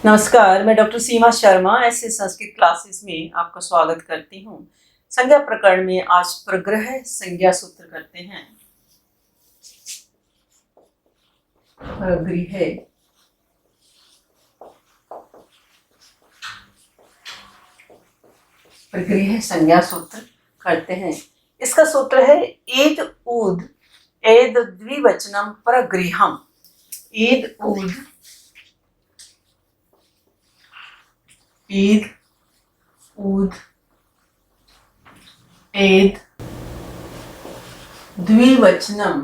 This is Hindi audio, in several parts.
नमस्कार, मैं डॉक्टर सीमा शर्मा ऐसे संस्कृत क्लासेस में आपका स्वागत करती हूँ। संज्ञा प्रकरण में आज प्रग्रह संज्ञा सूत्र करते हैं। प्रगृह प्रगृह संज्ञा सूत्र करते हैं। इसका सूत्र है एद ऊद एद द्विवचनम प्रगृहम। एद ऊद ईद ऊद एद द्विवचनम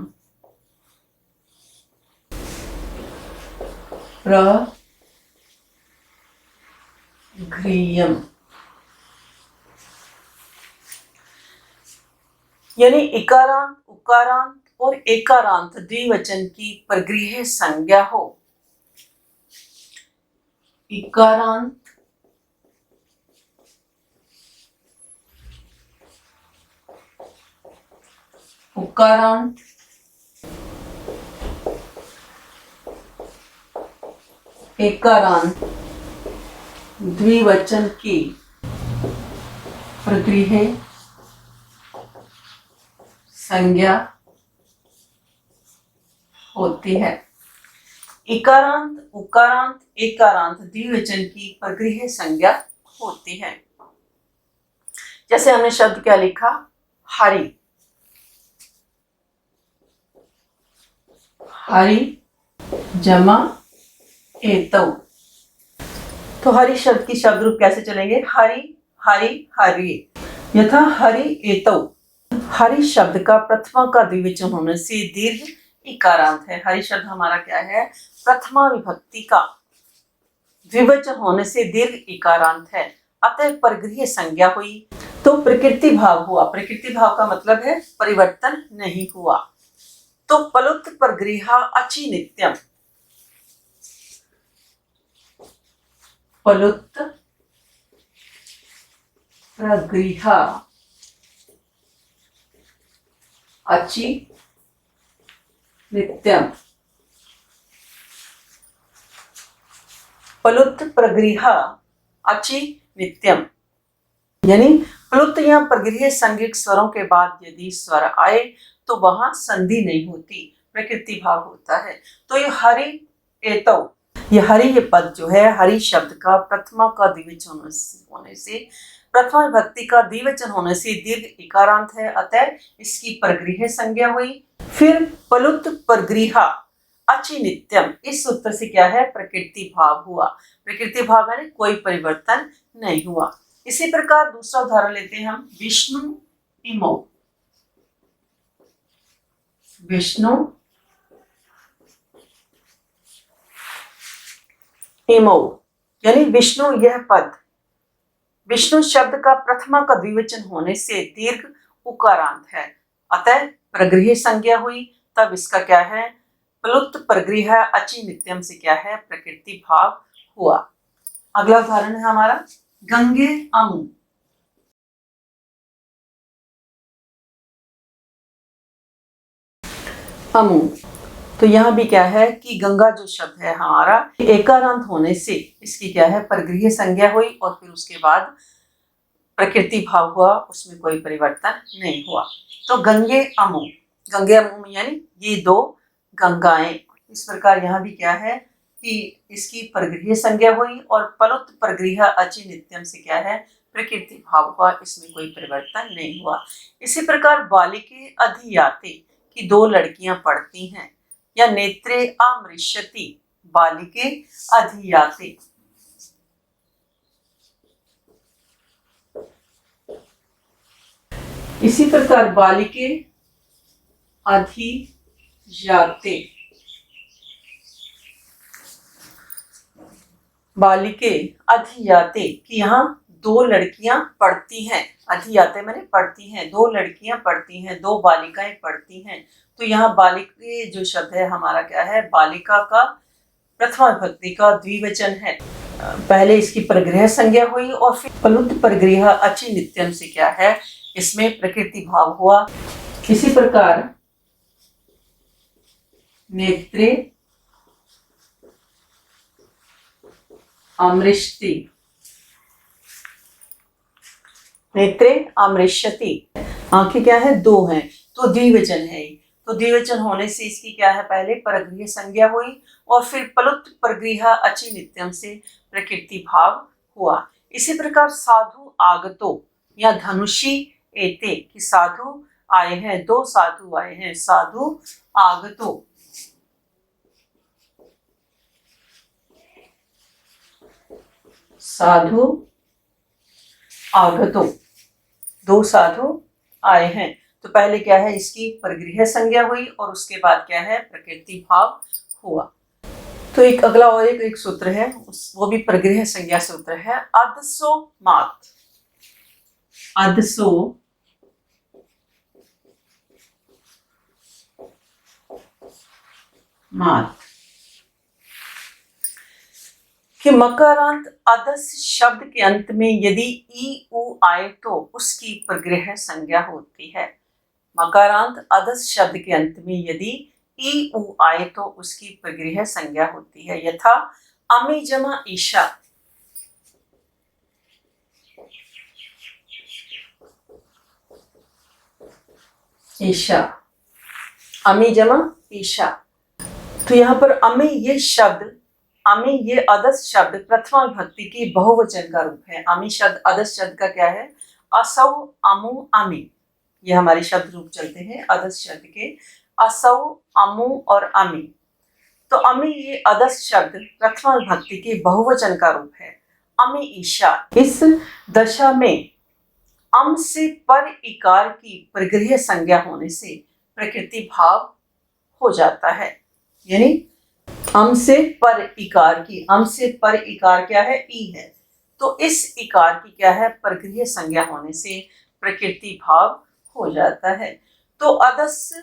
प्रगृह्यम। यानी इकारांत उकारांत और एकारांत द्विवचन की प्रगृह्य संज्ञा हो। इकारांत उकारांत एकारांत द्विवचन की प्रगृह्य संज्ञा होती है। इकारांत उकारांत एकारांत द्विवचन की प्रगृह्य संज्ञा होती है। जैसे हमने शब्द क्या लिखा, हरि। हरि जमा एतौ। तो हरि शब्द की शब्द रूप कैसे चलेंगे? हरि हरि हरि। यथा हरि एतौ। हरि शब्द का प्रथमा का द्विवचन होने से दीर्घ इकारांत है। हरि शब्द हमारा क्या है? प्रथमा विभक्ति का द्विवचन होने से दीर्घ इकारांत है, अतः परगृह्य संज्ञा हुई। तो प्रकृति भाव हुआ। प्रकृति भाव का मतलब है परिवर्तन नहीं हुआ। तो पलुत परगृहा अचि नित्यम। पलुत प्रगृहा अचि नित्यम। पलुत प्रगृहा अचि नित्यम यानी प्लुत या प्रगृह्य संज्ञक स्वरों के बाद यदि स्वर आए तो वहां संधि नहीं होती, प्रकृति भाव होता है। तो ये हरि एतौ, ये हरि ये पद जो है, हरि शब्द का प्रथमा का द्विवचन होने से प्रथमा विभक्ति का द्विवचन होने से दीर्घ इकारांत है, अतः इसकी परगृह्य संज्ञा हुई। फिर पलुत परगृहा अचि नित्यम, इस सूत्र से क्या है? प्रकृति भाव हुआ। प्रकृति भाव यानी कोई परिवर्तन नहीं हुआ। इसी प्रकार दूसरा उदाहरण लेते हैं हम। विष्णु इमौ। विष्णु इमौ यानी विष्णु यह पद। विष्णु शब्द का प्रथमा का द्विवचन होने से दीर्घ उकारांत है, अतः प्रगृह्य संज्ञा हुई। तब इसका क्या है? प्लुत परगृह अचि नित्यम से क्या है? प्रकृति भाव हुआ। अगला उदाहरण है हमारा गंगे अमु। अमु, तो यहाँ भी क्या है कि गंगा जो शब्द है हमारा एकारांत होने से इसकी क्या है? परगृह्य संज्ञा हुई और फिर उसके बाद प्रकृति भाव हुआ, उसमें कोई परिवर्तन नहीं हुआ। तो गंगे अमु यानी ये दो गंगाएं। इस प्रकार यहाँ भी क्या है कि इसकी परगृह्य संज्ञा हुई और पलुत परगृह अचि नित्यम से क्या है? प्रकृति भाव हुआ, इसमें कोई परिवर्तन नहीं हुआ। इसी प्रकार बालिके अधियाते की दो लड़कियां पढ़ती हैं, या नेत्रे अमृष्यति बालिके अधियाते। इसी प्रकार बालिके अधियाते, बालिके अधियाते कि यहाँ दो लड़कियां पढ़ती हैं। अधियाते मैंने पढ़ती हैं, दो लड़कियां पढ़ती हैं, दो बालिकाएं पढ़ती हैं। तो यहाँ बालिके जो शब्द है हमारा क्या है? बालिका का प्रथमा विभक्ति का द्विवचन है। पहले इसकी परगृह्य संज्ञा हुई और फिर प्लुत परगृह अचि नित्यम से क्या है? इसमें प्रकृति भाव हुआ। इसी प्रकार नेत्रे अमृष्टि, नेत्रे अमृष्यति। आंखें क्या है, दो हैं, तो द्विवचन है। तो द्विवचन होने से इसकी क्या है, पहले परगृह संज्ञा हुई और फिर प्लुत परगृह अचि नित्यम से प्रकृति भाव हुआ। इसी प्रकार साधु आगतो या धनुषी एते कि साधु आए हैं, दो साधु आए हैं, साधु आगतो। साधु आगतो, दो साधु आए हैं। तो पहले क्या है, इसकी परगृह संज्ञा हुई और उसके बाद क्या है, प्रकृति भाव हुआ। तो एक अगला और एक सूत्र है, वो भी परगृह संज्ञा सूत्र है, अदसो मात। अदसो मात कि मकारांत अदस शब्द के अंत में यदि ई उ आए तो उसकी परगृह संज्ञा होती है। मकारांत अदस शब्द के अंत में यदि ई उ आए तो उसकी परगृह संज्ञा होती है। यथा अमी जमा ईशा, ईशा, अमी जमा ईशा। तो यहाँ पर अमी ये शब्द, अमी ये अदस शब्द प्रथमा विभक्ति की बहुवचन का रूप है। अमी शब्द अदस शब्द का क्या है, असौ अमु अमी, ये हमारे शब्द रूप चलते हैं अदस शब्द के, असौ अमु और अमी। तो अमी ये अदस शब्द प्रथमा विभक्ति की बहुवचन का रूप है। अमी ईशा, इस दशा में अम से पर इकार की परगृह संज्ञा होने से प्रकृति भाव हो जाता है। यानी अम से पर इकार की, अम से पर इकार क्या है, ई है, तो इस इकार की क्या है, परगृह संज्ञा होने से प्रकृति भाव हो जाता है। तो अदस,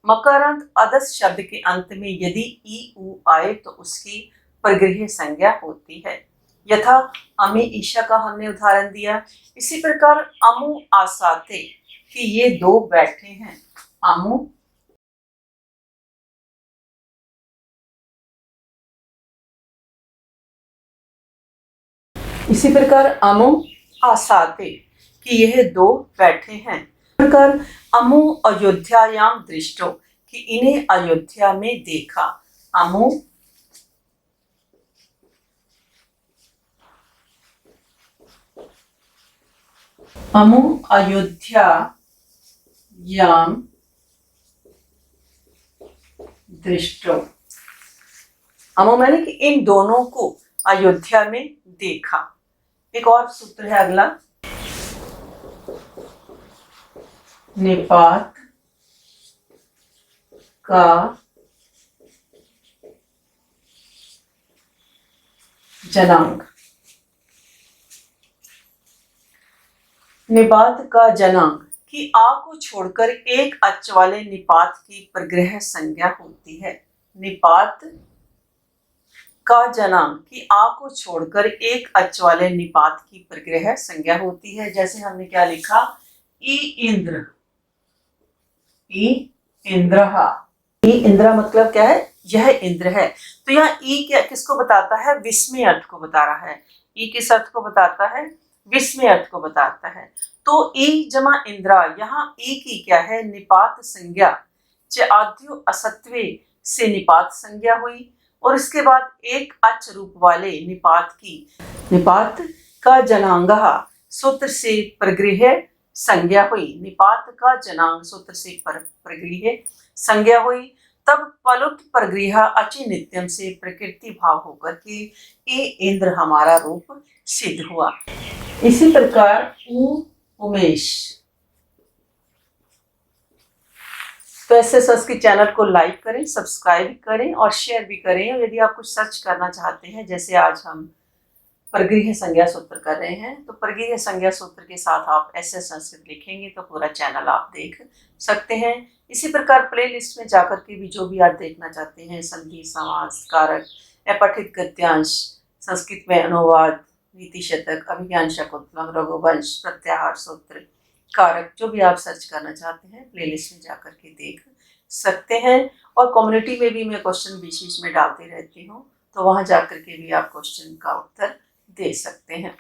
मकारांत अदस शब्द के अंत में यदि ई उ आए तो उसकी परगृह संज्ञा होती है। यथा अमी ईशा का हमने उदाहरण दिया। इसी प्रकार अमु आसाते कि ये दो बैठे हैं, अमु इसी प्रकार अमु आसाते कि यह दो बैठे हैं। इस प्रकार अमु अयोध्यायाम दृष्टो कि इन्हें अयोध्या में देखा। अमु अमु अयोध्यायाम दृष्टो, अमु मैंने कि इन दोनों को अयोध्या में देखा। एक और सूत्र है अगला, निपात का जनांग। निपात का जनांग कि आ को छोड़कर एक अच वाले निपात की परगृह संज्ञा होती है। निपात का जनांग कि आ को छोड़कर एक अच वाले निपात की परगृह संज्ञा होती है। जैसे हमने क्या लिखा, ई इंद्र, ई इंद्रहा। ई इंद्र मतलब क्या है, यह इंद्र है। तो यहाँ ई क्या किसको बताता है, विस्मय अर्थ को बता रहा है। ई किस अर्थ को बताता है, विस्मय अर्थ को बताता है। तो ई जमा इंद्रा, यहाँ ई की क्या है, निपात संज्ञा, च आद्यो असत्वे से निपात संज्ञा हुई और इसके बाद एक अच रूप वाले निपात की, निपात का जनांग सूत्र से परगृह संज्ञा हुई। निपात का जनांग सूत्र से परगृह संज्ञा हुई, तब पलुत परगृह अचि नित्यम से प्रकृति भाव होकर के ए इंद्र हमारा रूप सिद्ध हुआ। इसी प्रकार उमेश। तो ऐसे संस्कृत चैनल को लाइक करें, सब्सक्राइब करें और शेयर भी करें। और यदि आप कुछ सर्च करना चाहते हैं, जैसे आज हम परगृह संज्ञा सूत्र कर रहे हैं, तो परगृह संज्ञा सूत्र के साथ आप ऐसे संस्कृत लिखेंगे तो पूरा चैनल आप देख सकते हैं। इसी प्रकार प्ले लिस्ट में जाकर के भी जो भी आप देखना चाहते हैं, संधि, समास, कारक, अपठित गद्यांश, संस्कृत में अनुवाद, नीति शतक, अभिज्ञान शकुंतलम, रघुवंश, प्रत्याहार सूत्र, कारक, जो भी आप सर्च करना चाहते हैं प्ले लिस्ट में जाकर के देख सकते हैं। और कम्युनिटी में भी मैं क्वेश्चन बीच बीच में डालती रहती हूँ, तो वहां जाकर के भी आप क्वेश्चन का उत्तर दे सकते हैं।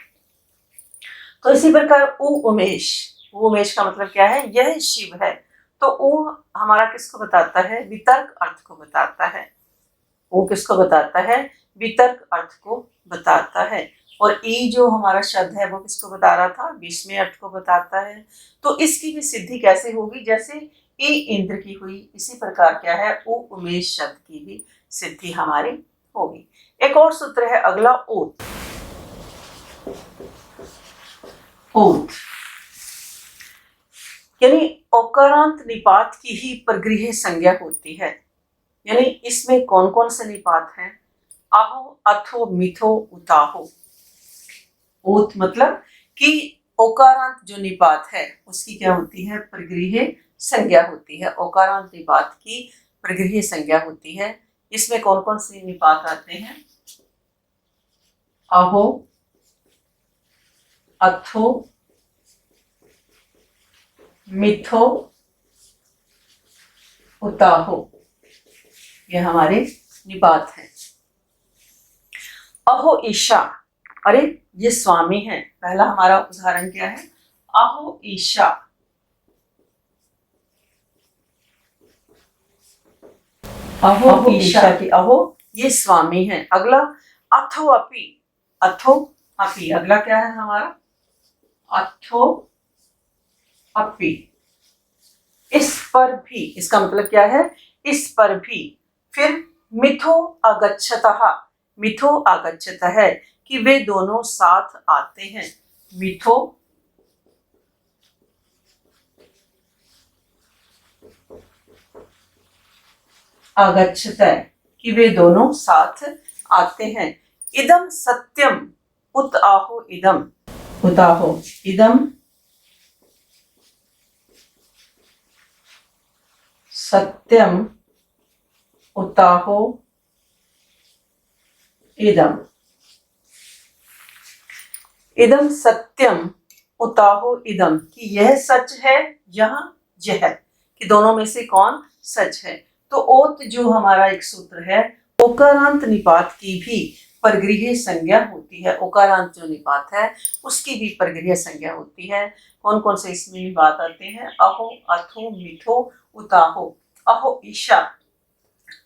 तो इसी प्रकार उमेश, उमेश का मतलब क्या है, यह शिव है। तो उ हमारा किसको बताता है, वितर्क अर्थ को बताता है। वो किसको बताता है, वितर्क अर्थ को बताता है। और ई जो हमारा शब्द है वो किसको बता रहा था, विस्मय अर्थ को बताता है। तो इसकी भी सिद्धि कैसे होगी, जैसे ई इंद्र की हुई, इसी प्रकार क्या है, उमेश शब्द की भी सिद्धि हमारी होगी। एक और सूत्र है अगला, ओत। ओत यानी ओकारांत निपात की ही परगृह संज्ञा होती है। यानी इसमें कौन कौन से निपात हैं, आहो, अथो, मिथो, उताहो। ओत मतलब कि ओकारांत जो निपात है उसकी क्या होती है, परगृह संज्ञा होती है। ओकारांत निपात की परगृह संज्ञा होती है। इसमें कौन कौन से निपात आते हैं, अहो, अथो, मिथो, उताहो, ये हमारे निपात हैं। अहो ईशा, अरे ये स्वामी है। पहला हमारा उदाहरण क्या है, अहो ईशा। अहो ईशा की अहो ये स्वामी है। अगला अथो अपि, अथो अपि, अगला क्या है हमारा, अथो अपि। इस पर भी, इसका मतलब क्या है, इस पर भी। फिर मिथो अगच्छतः, मिथो आगच्छतः है कि वे दोनों साथ आते हैं। मिथो आगच्छतः कि वे दोनों साथ आते हैं। इदम सत्यम उत आहो इदम, उताहो, इदम सत्यम उताहो इदम। इदम सत्यम उताहो इदम कि यह सच है, यह कि दोनों में से कौन सच है। तो ओत जो हमारा एक सूत्र है, ओकारांत निपात की भी परगृह संज्ञा होती है। ओकारांत जो निपात है उसकी भी परगृह संज्ञा होती है। कौन कौन से इसमें निपात आते हैं, अहो, अथो, मिथो, उताहो। अहो ईशा,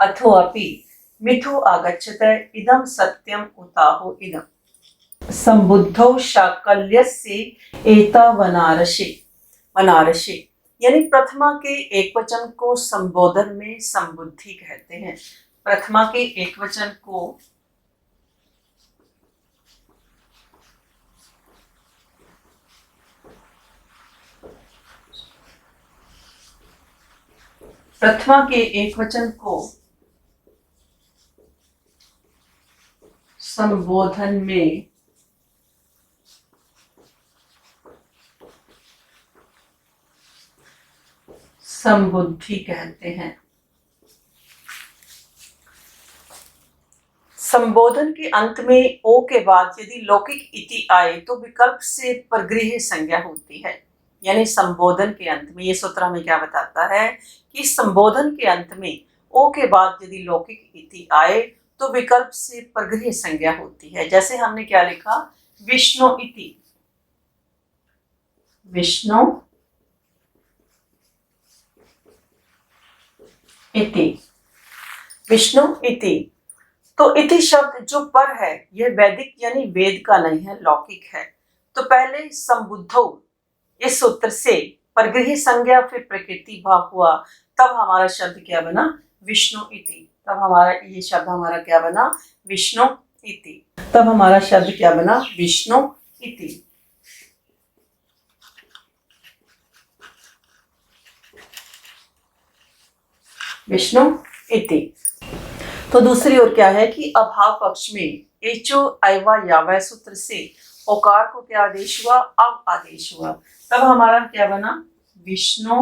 अथो अपि, मिथो आगच्छतः, इदम सत्यम उताहो इदम। संबुद्धौ शाकल्यस्य एतावनारशे, वनारशे यानी प्रथमा के एकवचन को संबोधन में संबुद्धि कहते हैं। प्रथमा के एकवचन को प्रथमा के एकवचन को संबोधन में संबुद्धि कहते हैं। संबोधन के अंत में ओ के बाद यदि लौकिक इति आए तो विकल्प से परगृह संज्ञा होती है। यानी संबोधन के अंत में, ये सूत्र हमें क्या बताता है कि संबोधन के अंत में ओ के बाद यदि लौकिक इति आए तो विकल्प से परगृह संज्ञा होती है। जैसे हमने क्या लिखा, विष्णु इति, विष्णु इति, विष्णु इति। तो इति शब्द जो पर है यह वैदिक यानी वेद का नहीं है, लौकिक है। तो पहले संबुद्धो इस सूत्र से परगृह संज्ञा फिर प्रकृति भाव हुआ, तब हमारा शब्द क्या बना, विष्णु इति। तब हमारा ये शब्द हमारा क्या बना, विष्णु इति। तब हमारा शब्द क्या बना, विष्णु इति। विष्णु इति। तो दूसरी ओर क्या है कि अभाव पक्ष में एचो आयवा यावय सूत्र से ओकार को क्या आदेश हुआ, अव आदेश हुआ। तब हमारा क्या बना, विष्णु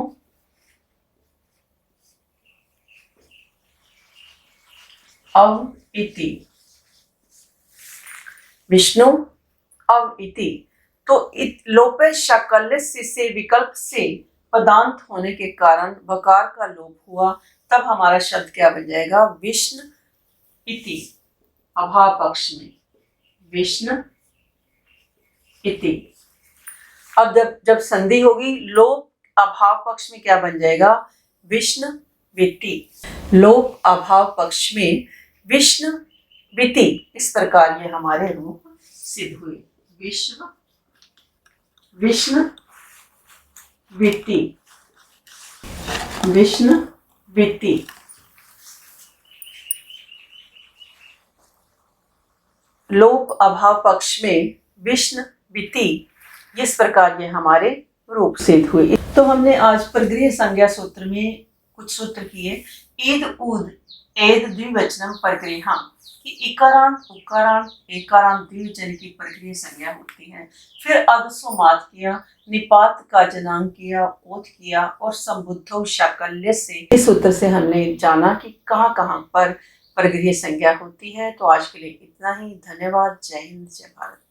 अव इति, विष्णु अव इति। तो लोपे शाकल्य से विकल्प से पदांत होने के कारण वकार का लोप हुआ। तब हमारा शब्द क्या बन जाएगा, विष्णु इति। अभाव पक्ष में विष्णु इति। अब जब जब संधि होगी लोप अभाव पक्ष में क्या बन जाएगा, विष्णु विति। लोप अभाव पक्ष में विष्णु विति। इस प्रकार ये हमारे रूप सिद्ध हुए। Vishnu Viti, Vishnu Viti. लोप अभाव पक्ष में विष्णु विति, इस प्रकार ये हमारे रूप सिद्ध हुए। तो हमने आज परगृह्य संज्ञा सूत्र में कुछ सूत्र किए। ईद उद एद द्विवचनम परगृह्यम कि इकारांत उकारांत एकारांत द्विवचन की परगृह्य संज्ञा होती है। फिर अदसोमात किया, निपात का जनांक किया, ओथ किया और संबुद्धो शाकल्य से। इस सूत्र से हमने जाना कि कहाँ कहाँ पर परगृह्य संज्ञा होती है। तो आज के लिए इतना ही। धन्यवाद। जय हिंद, जय भारत।